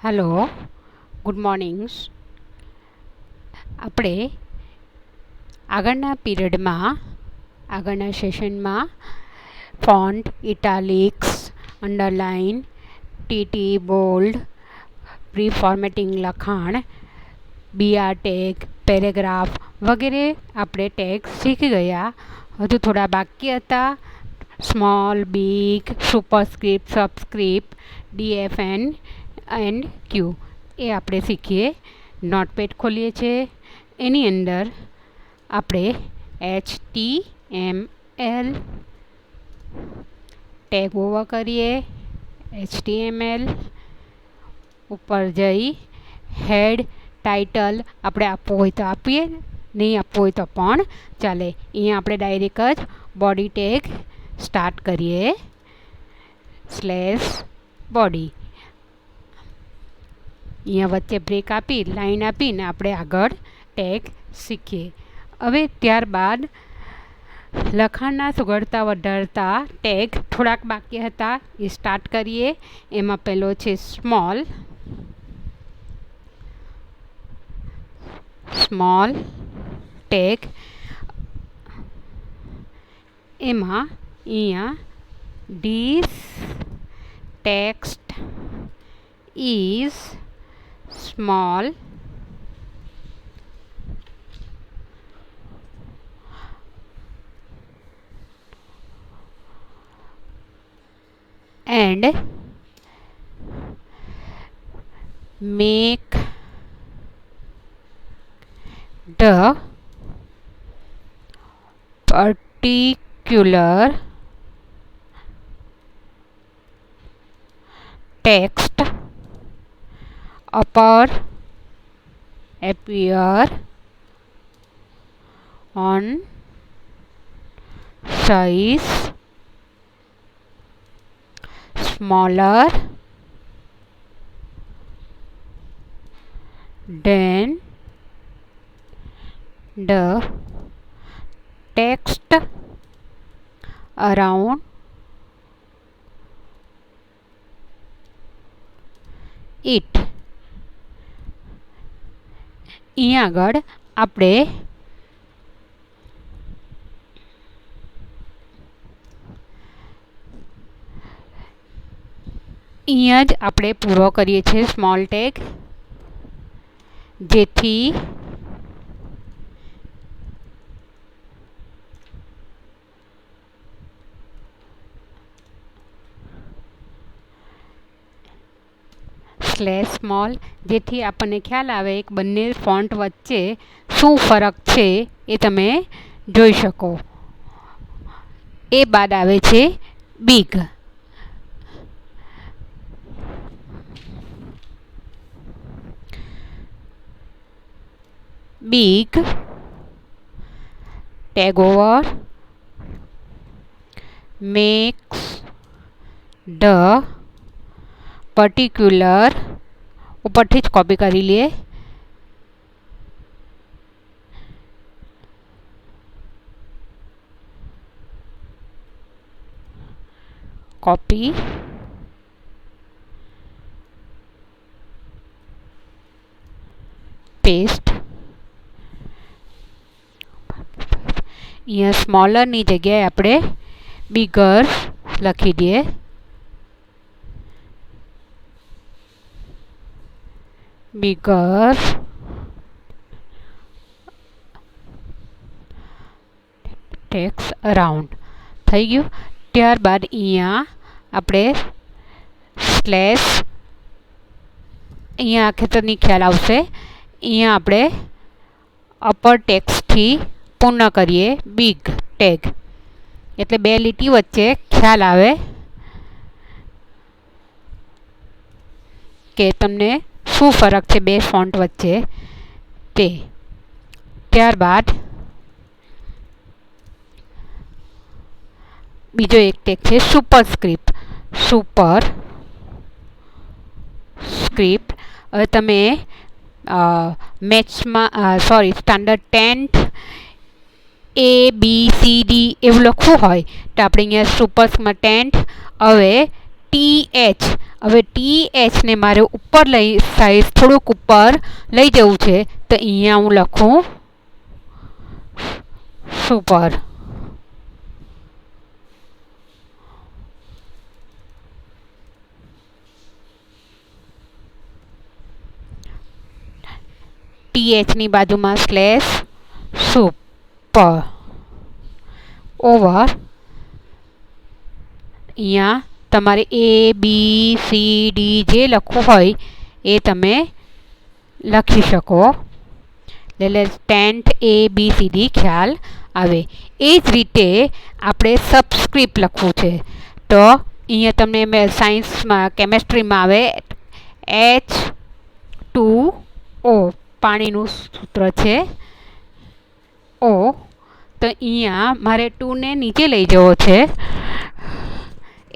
Hello, good મોર્નિંગ્સ. આપણે આગળના સેશનમાં font, italics, underline, TT, bold, pre formatting લખાણ, બીઆર ટેગ, પેરેગ્રાફ વગેરે આપણે ટેગ શીખી ગયા. હજુ થોડા બાકી હતા. Small, big, superscript, subscript, DFN and Q એ આપણે શીખીએ. નોટપેડ ખોલીએ છીએ. એની અંદર આપણે HTML ટેગ ઓવર કરીએ. HTML ઉપર જઈ હેડ ટાઇટલ આપણે આપવું હોય તો આપીએ, નહીં આપવું હોય તો પણ ચાલે. અહીંયા આપણે ડાયરેક્ટ જ બોડી ટેગ સ્ટાર્ટ કરીએ. /બોડી અહીંયા વચ્ચે બ્રેક આપી લાઈન આપીને આપણે આગળ ટેગ શીખીએ. હવે ત્યારબાદ લખાણના સુઘડતા વધારતા ટેગ થોડાક બાકી હતા, એ સ્ટાર્ટ કરીએ. એમાં પહેલો છે સ્મોલ ટેગ. એમાં અહીંયા this text is small and make the particular text appear on size smaller than the text around it. અહીંયા આગળ આપણે અહીંયા જ આપણે પૂરો કરીએ છીએ સ્મોલ ટેગ, જેથી /small જેથી આપણને ખ્યાલ આવે કે બંને ફોન્ટ વચ્ચે શું ફરક છે એ તમે જોઈ શકો. એ બાદ આવે છે big. Tag over max the particular, ઉપરથી જ કોપી કરી લઈએ, કોપી પેસ્ટ. અહીંયા સ્મોલરની જગ્યાએ આપણે બિગર લખી દઈએ. bigger text around થઈ ગયું. ત્યારબાદ અહીંયા આપણે સ્લેશ, અહીંયા આખે તો નહીં ખ્યાલ આવશે, અહીંયા આપણે અપર ટેક્સ્ટથી પૂર્ણ કરીએ બિગ ટેગ, એટલે બે લીટી વચ્ચે ખ્યાલ આવે કે તમને શું ફરક છે બે ફોન્ટ વચ્ચે તે. ત્યારબાદ બીજો એક ટેગ છે સુપરસ્ક્રિપ્ટ. હવે તમે સ્ટાન્ડર્ડ 10th ABCD એવું લખવું હોય તો આપણે અહીંયા સુપર્સમાં 10th, હવે T TH. હવે TH ને મારે ઉપર સાઈઝ થોડુંક ઉપર લઈ જવું છે, તો અહીંયા હું લખું સુપર. TH ની બાજુમાં સ્લેશ સુપર ઓવર. અહીંયા તમારે ABCD જે લખવું હોય એ તમે લખી શકો, એટલે 10th ABCD ખ્યાલ આવે. એ જ રીતે આપણે સબસ્ક્રિપ્ટ લખવું છે, તો અહીંયા તમને સાયન્સમાં કેમેસ્ટ્રીમાં આવે H2O, પાણીનું સૂત્ર છે O. તો અહીંયા મારે 2 ને નીચે લઈ જવો છે,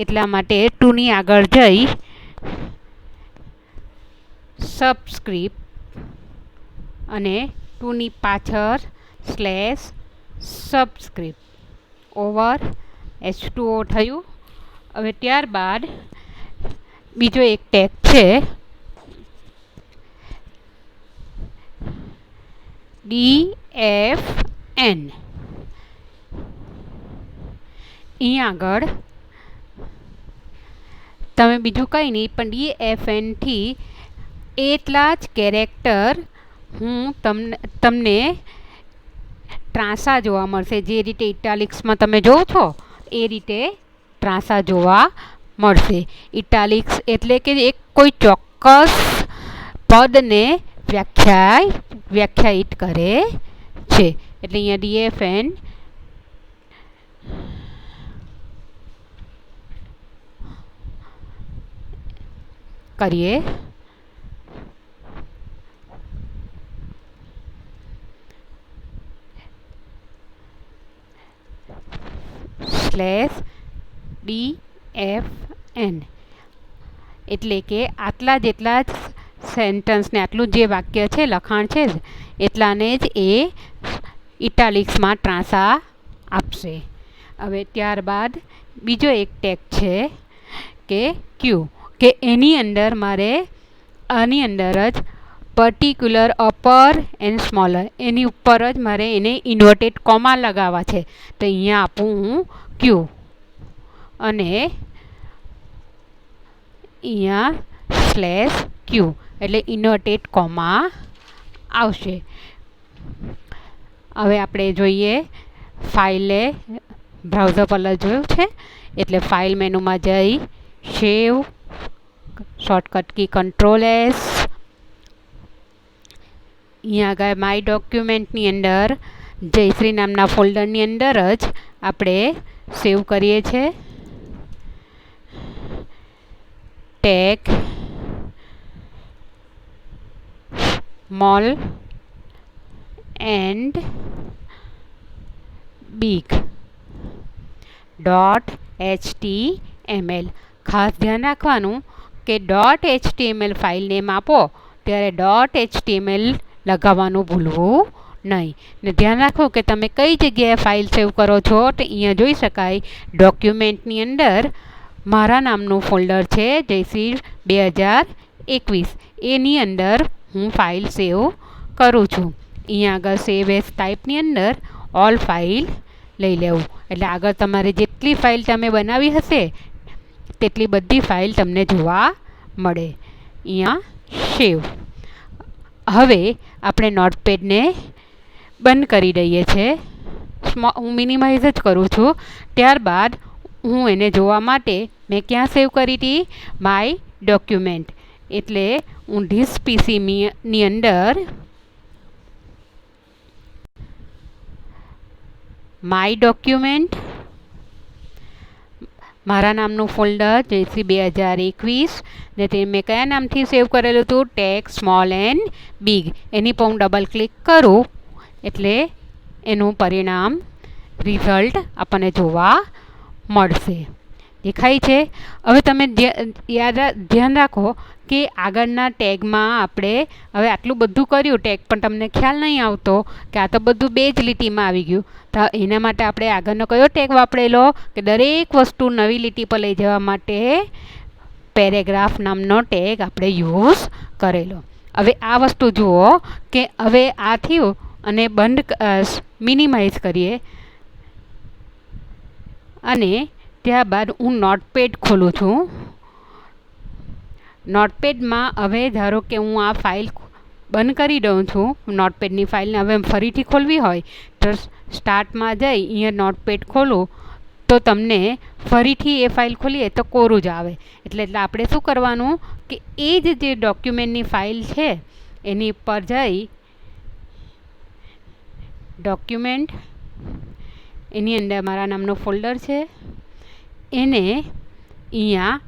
એટલા માટે 2 ની આગળ જઈ સબસ્ક્રિપ્ટ અને 2 ની પાછળ સ્લેશ સબસ્ક્રિપ્ટ ઓવર H2O થયું. હવે ત્યારબાદ બીજો એક ટેગ છે DFN. અહીંયા આગળ તમે બીજું કંઈ નહીં પણ DFN થી એટલા જ કેરેક્ટર હું તમને ત્રાંસા જોવા મળશે. જે રીતે ઇટાલિક્સમાં તમે જોવો છો એ રીતે ત્રાંસા જોવા મળશે. ઇટાલિક્સ એટલે કે એક કોઈ ચોક્કસ પદને વ્યાખ્યાયિત કરે છે. એટલે અહીંયા DFN કરીએ. DFN એટલે કે આટલા જેટલા જ સેન્ટન્સને, આટલું જે વાક્ય છે, લખાણ છે, એટલાને જ એ ઇટાલિક્સમાં ત્રાંસા આપશે. હવે ત્યારબાદ બીજો એક ટેગ છે કે Q, કે એની અંદર મારે આની અંદર જ પર્ટિક્યુલર અપર એન્ડ સ્મોલર, એની ઉપર જ મારે એને ઇન્વર્ટેડ કોમા લગાવવા છે. તો અહીંયા આપું હું Q અને અહીંયા સ્લેશ Q, એટલે ઇન્વર્ટેડ કોમા આવશે. હવે આપણે જોઈએ ફાઇલે બ્રાઉઝર પર જોયું છે, એટલે ફાઇલ મેનુમાં જઈ સેવ, શોર્ટકટ કી Ctrl+S. અહીંયા આગળ માય ડોક્યુમેન્ટની અંદર જયશ્રી નામના ફોલ્ડરની અંદર જ આપણે સેવ કરીએ છીએ. Tag small and big .html. ખાસ ધ્યાન રાખવાનું કે .html ફાઇલ નેમ આપો ત્યારે .html લગાવવાનું ભૂલવું નહીં. ને ધ્યાન રાખો કે તમે કઈ જગ્યાએ ફાઇલ સેવ કરો છો. તો અહીંયા જોઈ શકાય ડોક્યુમેન્ટની અંદર મારા નામનું ફોલ્ડર છે જયશ્રી 2021, એની અંદર હું ફાઇલ સેવ કરું છું. અહીંયા આગળ સેવ એઝ ટાઈપની અંદર ઓલ ફાઇલ લઈ લેવું, એટલે આગળ તમારે જેટલી ફાઇલ તમે બનાવી હશે તેટલી બધી ફાઇલ તમને જોવા મળે. અહીંયા સેવ. હવે આપણે નોટપેડને બંધ કરી દઈએ છીએ. હું મિનિમાઇઝ જ કરું છું. ત્યારબાદ હું એને જોવા માટે મેં ક્યાં સેવ કરી હતી? My document. એટલે હું ધીસ પીસીની અંદર માય ડોક્યુમેન્ટ, મારા નામનું ફોલ્ડર જયશ્રી 2021, ને તે મેં કયા નામથી સેવ કરેલું હતું? Tag small and big. એની પર હું ડબલ ક્લિક કરું એટલે એનું પરિણામ, રિઝલ્ટ આપણને જોવા મળશે. દેખાય છે? હવે તમે ધ્યાન રાખો કે આગળના ટેગમાં આપણે હવે આટલું બધું કર્યું ટેગ, પણ તમને ખ્યાલ નહીં આવતો કે આ તો બધું બે જ લીટીમાં આવી ગયું. તો એના માટે આપણે આગળનો કયો ટેગ વાપરેલો કે દરેક વસ્તુ નવી લીટી પર લઈ જવા માટે પેરેગ્રાફ નામનો ટેગ આપણે યુઝ કરેલો. હવે આ વસ્તુ જુઓ કે હવે આ થયું અને બંધ મિનિમાઇઝ કરીએ અને ત્યારબાદ હું નોટપેડ ખોલું છું. નોટપેડમાં હવે ધારો કે હું આ ફાઇલ બંધ કરી દઉં છું. નોટપેડની ફાઇલને હવે ફરીથી ખોલવી હોય તો સ્ટાર્ટમાં જઈ અહીંયા નોટપેડ ખોલું તો તમને ફરીથી એ ફાઇલ ખોલીએ તો કોરું જ આવે. એટલે આપણે શું કરવાનું કે એ જ જે ડોક્યુમેન્ટની ફાઇલ છે એની પર જઈ ડોક્યુમેન્ટ, એની અંદર મારા નામનો ફોલ્ડર છે, એને અહીંયા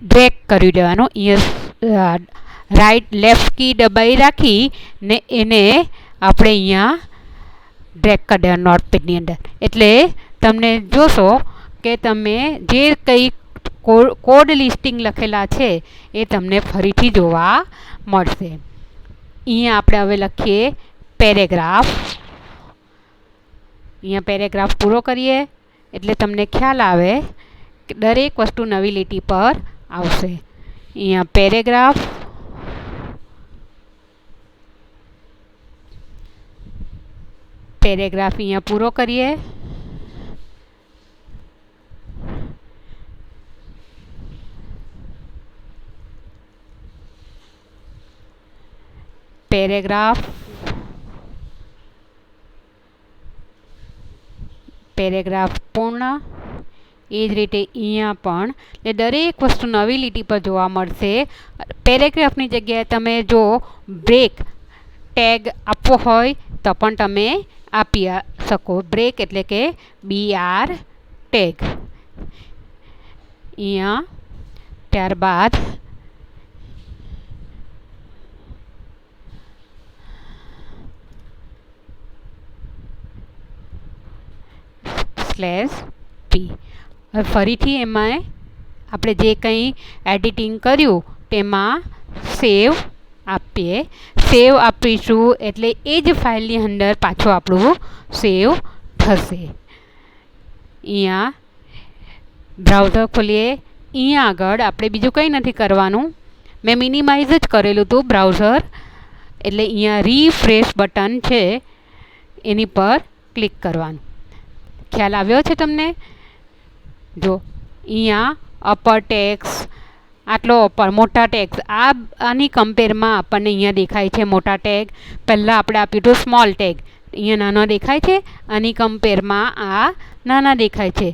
ડ્રેગ કરી દેવાનો. અહીંયા રાઈટ લેફ્ટ કી દબાઈ રાખી ને એને આપણે અહીંયા ડ્રેગ કરી દેવાનું નોટપેડની અંદર. એટલે તમને જોશો કે તમે જે કંઈ કોડ લિસ્ટિંગ લખેલા છે એ તમને ફરીથી જોવા મળશે. અહીંયા આપણે હવે લખીએ પેરેગ્રાફ. અહીંયા પેરેગ્રાફ પૂરો કરીએ એટલે તમને ખ્યાલ આવે કે દરેક વસ્તુ નવી લીટી પર આવશે. અહીંયા પેરેગ્રાફ, પેરેગ્રાફ અહીંયા પૂરો કરીએ. પેરેગ્રાફ, પેરેગ્રાફ પૂર્ણ. એ જ રીતે અહીંયા પણ દરેક વસ્તુ નવી લીટી પર જોવા મળશે. પેરેગ્રાફની જગ્યાએ તમે જો બ્રેક ટેગ આપવો હોય તો પણ તમે આપી શકો. બ્રેક એટલે કે BR ટેગ. અહીંયા ત્યારબાદ /P. હવે ફરીથી એમાં આપણે જે કંઈ એડિટિંગ કર્યું તેમાં સેવ આપીએ. સેવ આપીશું એટલે એ જ ફાઇલની અંદર પાછું આપણું સેવ થશે. અહીંયા બ્રાઉઝર ખોલીએ. અહીંયા આગળ આપણે બીજું કંઈ નથી કરવાનું. મેં મિનિમાઇઝ જ કરેલું હતું બ્રાઉઝર. એટલે અહીંયા રીફ્રેશ બટન છે એની પર ક્લિક કરવાનું. ખ્યાલ આવ્યો છે તમને? જો અહીંયા અપર ટેક્સ, આટલો અપર મોટા ટેક્સ, આની કમ્પેરમાં આપણને અહીંયા દેખાય છે મોટા ટેગ. પહેલાં આપણે આપ્યું હતું સ્મોલ ટેગ, અહીંયા નાનો દેખાય છે. આની કમ્પેરમાં આ નાના દેખાય છે.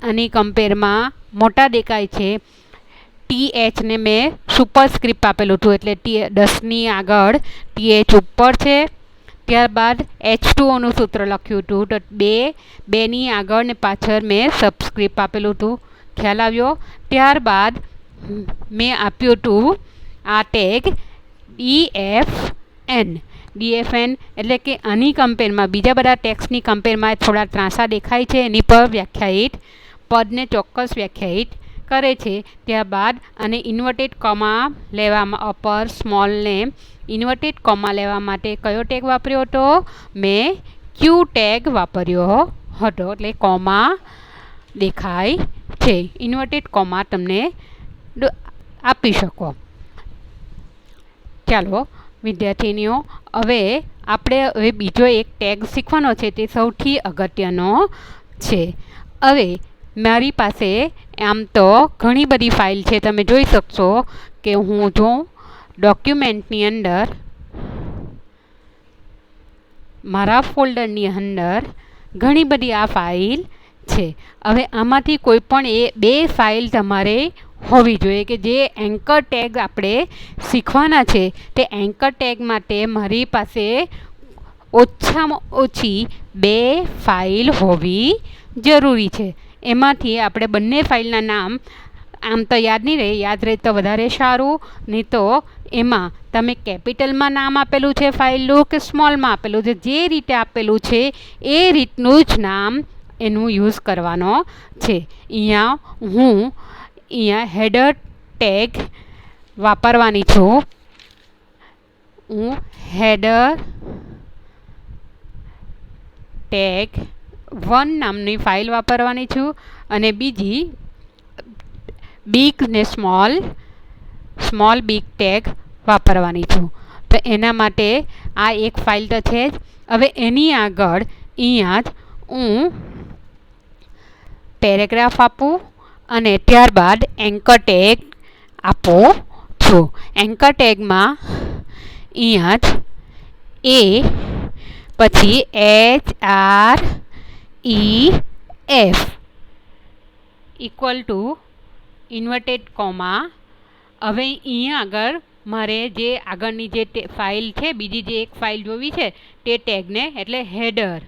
આની કમ્પેરમાં મોટા દેખાય છે. THને મેં સુપરસ્ક્રિપ્ટ આપેલું હતું એટલે 10ની આગળ TH ઉપર છે. ત્યારબાદ H2Oનું સૂત્ર લખ્યું હતું તો 2ની આગળ ને પાછળ મેં સબસ્ક્રિપ્ટ આપેલું હતું. ખ્યાલ આવ્યો? ત્યારબાદ મેં આપ્યું હતું આ ટેગ DFN એટલે કે આની કમ્પેરમાં બીજા બધા ટેક્સની કમ્પેરમાં થોડા ત્રાંસા દેખાય છે એની પર વ્યાખ્યાયિત પદને ચોક્કસ વ્યાખ્યાયિત કરે છે. ત્યારબાદ અને ઇન્વર્ટેડ કોમા લેવામાં અપર સ્મોલને ઇન્વર્ટેડ કોમા લેવા માટે કયો ટેગ વાપર્યો હતો? મેં Q ટેગ વાપર્યો હતો. એટલે કોમા દેખાય છે. ઇન્વર્ટેડ કોમા તમને આપી શકો. ચાલો વિદ્યાર્થીનીઓ, હવે આપણે બીજો એક ટેગ શીખવાનો છે તે સૌથી અગત્યનો છે. હવે મારી પાસે આમ તો ઘણી બધી ફાઇલ છે. તમે જોઈ શકશો કે હું જો ડોક્યુમેન્ટની અંદર મારા ફોલ્ડરની અંદર ઘણી બધી આ ફાઇલ છે. હવે આમાંથી કોઈ પણ બે ફાઇલ તમારે હોવી જોઈએ કે જે એન્કર ટેગ આપણે શીખવાના છે. તે એન્કર ટેગ માટે મારી પાસે ઓછામાં ઓછી 2 ફાઇલ હોવી જરૂરી છે. એમાંથી આપણે બંને ફાઇલના નામ આમ તો યાદ નહીં રહે, યાદ રહે તો વધારે સારું. નહીં તો એમાં તમે કેપિટલમાં નામ આપેલું છે ફાઇલનું કે સ્મોલમાં આપેલું છે, જે રીતે આપેલું છે એ રીતનું જ નામ એનું યુઝ કરવાનો છે. અહીંયા હેડર ટેગ વાપરવાની છું. હું હેડર ટેગ 1 નામની ફાઇલ વાપરવાની છું અને બીજી બિગ ને સ્મોલ બિગ ટેગ વાપરવાની છું. તો એના માટે આ એક ફાઇલ તો છે જ. હવે એની આગળ અહીંયા જ હું પેરેગ્રાફ આપું અને ત્યારબાદ એન્કર ટેગ આપું છું. એન્કર ટેગમાં અહીંયા જ એ પછી HREF equal to inverted comma. હવે અહીંયા આગળ મારે જે આગળની જે ફાઇલ છે, બીજી જે એક ફાઇલ જોવી છે તે ટેગને એટલે હેડર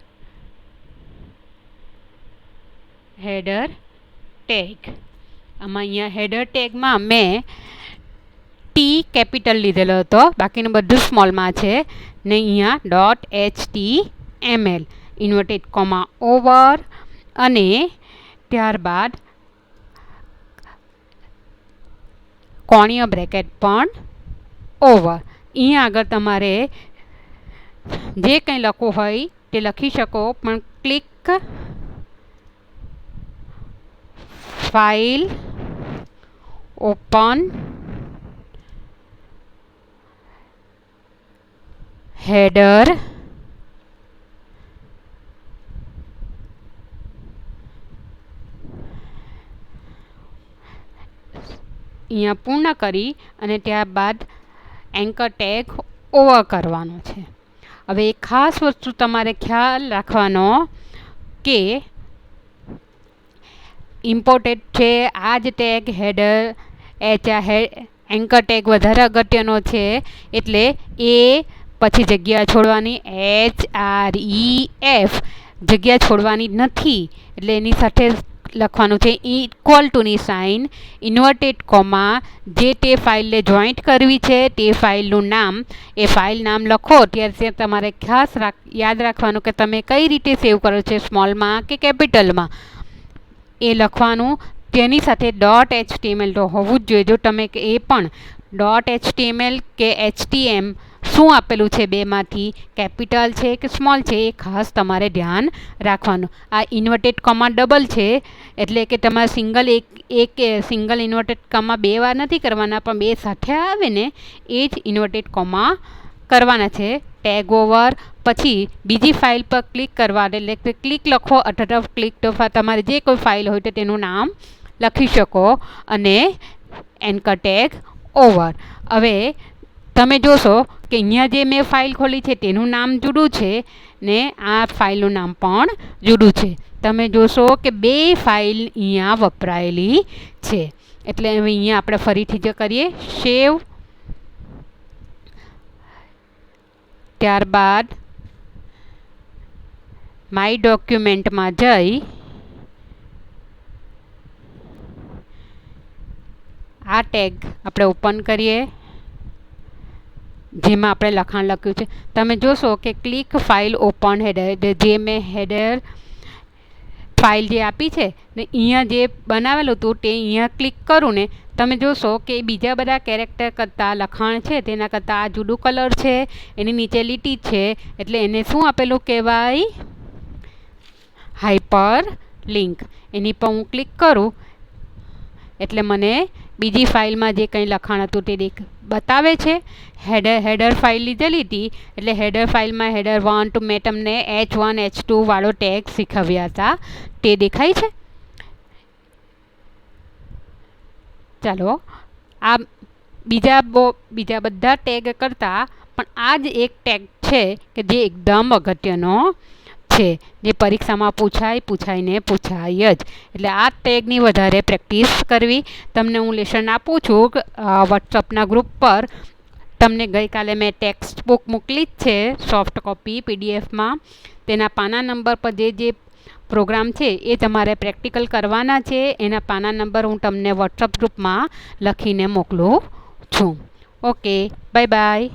ટેગ. આમાં અહીંયા હેડર ટેગમાં મેં ટી કેપિટલ લીધેલો હતો, બાકીનું બધું સ્મોલમાં છે ને અહીંયા .html ઇન્વર્ટેડ કોમા ઓવર અને ત્યારબાદ કોણીય બ્રેકેટ પણ ઓવર. અહીંયા આગળ તમારે જે કંઈ લખવું હોય તે લખી શકો, પણ ક્લિક ફાઇલ ઓપન હેડર અહીંયા પૂર્ણ કરી અને ત્યારબાદ એન્કર ટેગ ઓવર કરવાનો છે. હવે એક ખાસ વસ્તુ તમારે ખ્યાલ રાખવાનો કે ઇમ્પોર્ટેડ છે આ જ ટેગ હેડર એન્કર ટેગ વધારે અગત્યનો છે, એટલે એ પછી જગ્યા છોડવાની, HREF જગ્યા છોડવાની નથી, એટલે એની સાથે લખવાનું છે ઇક્વલ ટુની સાઇન ઇન્વર્ટેડ કોમા. જે તે ફાઇલને જોઈન્ટ કરવી છે તે ફાઇલનું નામ, એ ફાઇલ નામ લખો ત્યારે તમારે ખાસ યાદ રાખવાનું કે તમે કઈ રીતે સેવ કરો છો, સ્મોલમાં કે કેપિટલમાં એ લખવાનું. તેની સાથે .html તો હોવું જ જોઈએ. જો તમે એ પણ .html કે HTML શું આપેલું છે બેમાંથી, કેપિટલ છે કે સ્મોલ છે, એ ખાસ તમારે ધ્યાન રાખવાનું. આ ઇન્વર્ટેડ કોમા ડબલ છે એટલે કે તમારે સિંગલ ઇન્વર્ટેડ કોમા બે વાર નથી કરવાના, પણ બે સાથે આવે ને એ જ ઇન્વર્ટેડ કોમા કરવાના છે. ટેગ ઓવર પછી બીજી ફાઇલ પર ક્લિક કરવા, એટલે ક્લિક લખો અથવા ક્લિક તો તમારે જે કોઈ ફાઇલ હોય તો તેનું નામ લખી શકો અને એન્કર ટેગ ઓવર. હવે તમે જોશો કે અહીંયા જે મેં ફાઇલ ખોલી છે તેનું નામ જુદું છે ને આ ફાઇલનું નામ પણ જુદું છે. તમે જોશો કે બે ફાઇલ અહીંયા વપરાયેલી છે. એટલે હવે અહીંયા આપણે ફરીથી જે કરીએ સેવ, ત્યારબાદ માય ડોક્યુમેન્ટમાં જઈ આ ટેગ આપણે ઓપન કરીએ જેમાં આપણે લખાણ લખ્યું છે. તમે જોશો કે ક્લિક ફાઇલ ઓપન હેડર, જે મેં હેડર ફાઇલ જે આપી છે ને અહીંયા જે બનાવેલું હતું તે અહીંયા ક્લિક કરું ને તમે જોશો કે બીજા બધા કેરેક્ટર કરતાં લખાણ છે તેના કરતાં આ જુદું કલર છે, એની નીચે લીટી છે, એટલે એને શું આપેલું કહેવાય, હાઇપર લિંક. એની પર હું ક્લિક કરું એટલે મને બીજી ફાઇલમાં જે કંઈ લખાણ હતું તે બતાવે છે. હેડર ફાઇલ લીધેલી હતી એટલે હેડર ફાઇલમાં હેડર 1 ટુ મેં તમને H1 H2 વાળો ટેગ શીખવ્યા હતા તે દેખાય છે. ચાલો આ બીજા બધા ટેગ કરતાં પણ આ જ એક ટેગ છે કે જે એકદમ અગત્યનો છે, જે પરીક્ષામાં પૂછાય જ. એટલે આ ટેગની વધારે પ્રેક્ટિસ કરવી. તમને હું લેસન આપું છું વોટ્સઅપના ગ્રુપ પર. તમને ગઈકાલે મેં ટેક્સ્ટ બુક મોકલી જ છે સોફ્ટ કોપી પીડીએફમાં. તેના પાના નંબર પર જે પ્રોગ્રામ છે એ તમારે પ્રેક્ટિકલ કરવાના છે. એના પાના નંબર હું તમને વોટ્સઅપ ગ્રુપમાં લખીને મોકલું છું. Okay, bye bye.